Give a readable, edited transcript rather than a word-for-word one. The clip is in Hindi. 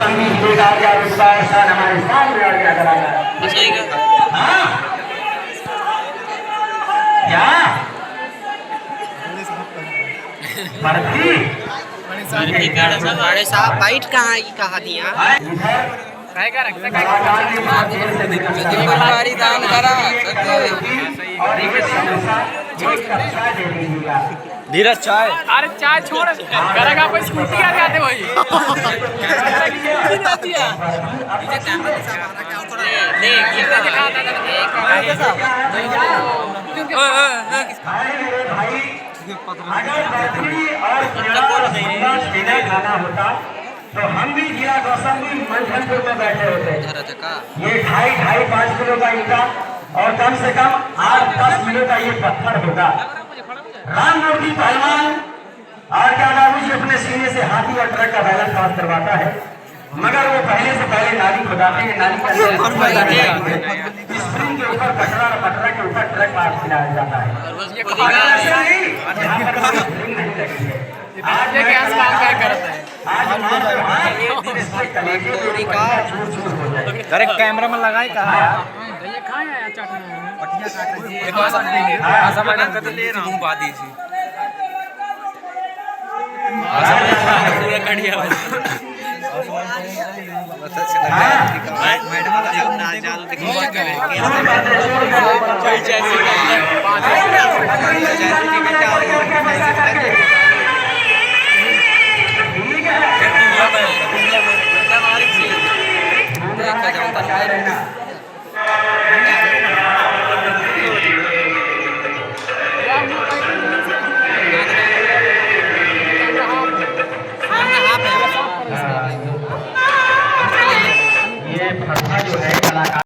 संगीत आ गया, विश्वास शान हमारे सामने आ गया कलाकार। हाँ क्या भर्ती बड़े साहब बाइट कहाँ की कहा दिया दान करा धीरज चाय। अरे चाय छोड़ करेगा कोई स्कूटी आ जाते वही खाना होता तो हम भी जिला गौतमपुर मंथनपुर में बैठे होते। ये 2.5 किलो का ईटा और कम से कम 8-10 किलो का ये पत्थर होगा। राम मूर्ति पहलवान और क्या बाबू जी अपने सीने से हाथी और ट्रक का बैलेंस पास करवाता है, मगर वो पहले से पहले नाली खुदाते हैं। नाली के स्प्रिंग के ऊपर कटरा और पटरा के ऊपर ट्रक पास खिलाया जाता है। ये क्या काम क्या करता है अरे कैमरा में लगाए कहा ये खाए आया चटना ले रहा हूँ बादी से ये जो है कलाकार